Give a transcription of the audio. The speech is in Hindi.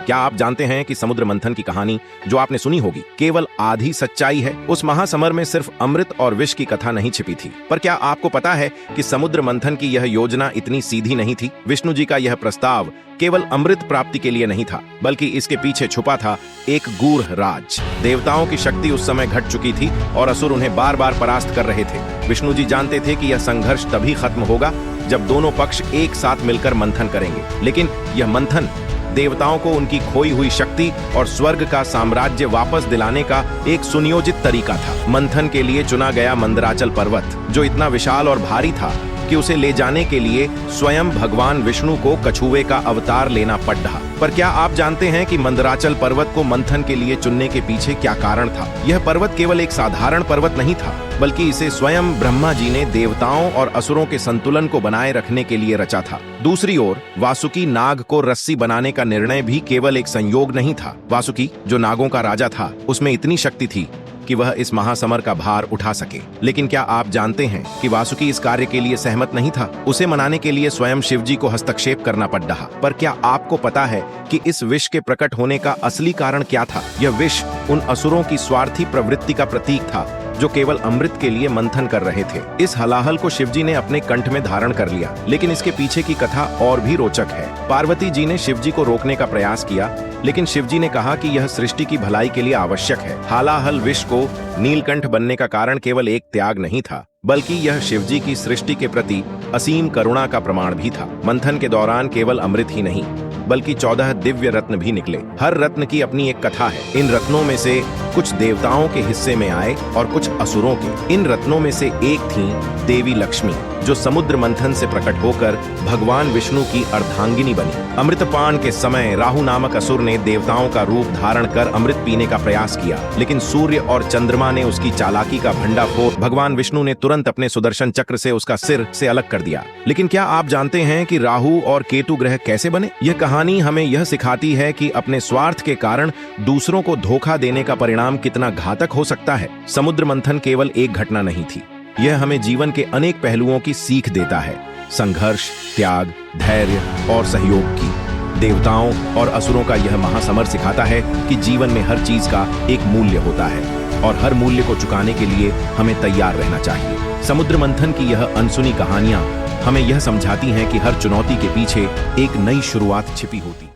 क्या आप जानते हैं कि समुद्र मंथन की कहानी जो आपने सुनी होगी केवल आधी सच्चाई है? उस महासमर में सिर्फ अमृत और विष की कथा नहीं छिपी थी। पर क्या आपको पता है कि समुद्र मंथन की यह योजना इतनी सीधी नहीं थी? विष्णु जी का यह प्रस्ताव केवल अमृत प्राप्ति के लिए नहीं था, बल्कि इसके पीछे छुपा था एक गूढ़ राज। देवताओं की शक्ति उस समय घट चुकी थी और असुर उन्हें बार बार परास्त कर रहे थे। विष्णु जी जानते थे कि यह संघर्ष तभी खत्म होगा जब दोनों पक्ष एक साथ मिलकर मंथन करेंगे। लेकिन यह मंथन देवताओं को उनकी खोई हुई शक्ति और स्वर्ग का साम्राज्य वापस दिलाने का एक सुनियोजित तरीका था। मंथन के लिए चुना गया मंदराचल पर्वत, जो इतना विशाल और भारी था कि उसे ले जाने के लिए स्वयं भगवान विष्णु को कछुए का अवतार लेना पड़ रहा। पर क्या आप जानते हैं कि मंदराचल पर्वत को मंथन के लिए चुनने के पीछे क्या कारण था? यह पर्वत केवल एक साधारण पर्वत नहीं था, बल्कि इसे स्वयं ब्रह्मा जी ने देवताओं और असुरों के संतुलन को बनाए रखने के लिए रचा था। दूसरी ओर वासुकी नाग को रस्सी बनाने का निर्णय भी केवल एक संयोग नहीं था। वासुकी, जो नागों का राजा था, उसमें इतनी शक्ति थी कि वह इस महासमर का भार उठा सके। लेकिन क्या आप जानते हैं कि वासुकी इस कार्य के लिए सहमत नहीं था? उसे मनाने के लिए स्वयं शिवजी को हस्तक्षेप करना पड़ रहा। पर क्या आपको पता है कि इस विष के प्रकट होने का असली कारण क्या था? यह विष उन असुरों की स्वार्थी प्रवृत्ति का प्रतीक था जो केवल अमृत के लिए मंथन कर रहे थे। इस हलाहल को शिवजी ने अपने कंठ में धारण कर लिया, लेकिन इसके पीछे की कथा और भी रोचक है। पार्वती जी ने शिवजी को रोकने का प्रयास किया, लेकिन शिवजी ने कहा कि यह सृष्टि की भलाई के लिए आवश्यक है। हालाहल विष को नीलकंठ बनने का कारण केवल एक त्याग नहीं था, बल्कि यह शिवजी की सृष्टि के प्रति असीम करुणा का प्रमाण भी था। मंथन के दौरान केवल अमृत ही नहीं, बल्कि 14 दिव्य रत्न भी निकले। हर रत्न की अपनी एक कथा है। इन रत्नों में से कुछ देवताओं के हिस्से में आए और कुछ असुरों के। इन रत्नों में से एक थी देवी लक्ष्मी, जो समुद्र मंथन से प्रकट होकर भगवान विष्णु की अर्धांगिनी बनी। अमृतपान के समय राहु नामक असुर ने देवताओं का रूप धारण कर अमृत पीने का प्रयास किया, लेकिन सूर्य और चंद्रमा ने उसकी चालाकी का भंडाफोड़ भगवान विष्णु ने तुरंत अपने सुदर्शन चक्र से उसका सिर से अलग कर दिया। लेकिन क्या आप जानते हैं कि राहु और केतु ग्रह कैसे बने? यह कहानी हमें यह सिखाती है कि अपने स्वार्थ के कारण दूसरों को धोखा देने का परिणाम कितना घातक हो सकता है। समुद्र मंथन केवल एक घटना नहीं थी, यह हमें जीवन के अनेक पहलुओं की सीख देता है। संघर्ष, त्याग, धैर्य और सहयोग की। देवताओं और असुरों का यह महासमर सिखाता है कि जीवन में हर चीज का एक मूल्य होता है और हर मूल्य को चुकाने के लिए हमें तैयार रहना चाहिए। समुद्र मंथन की यह अनसुनी कहानियां हमें यह समझाती हैं कि हर चुनौती के पीछे एक नई शुरुआत छिपी होती है।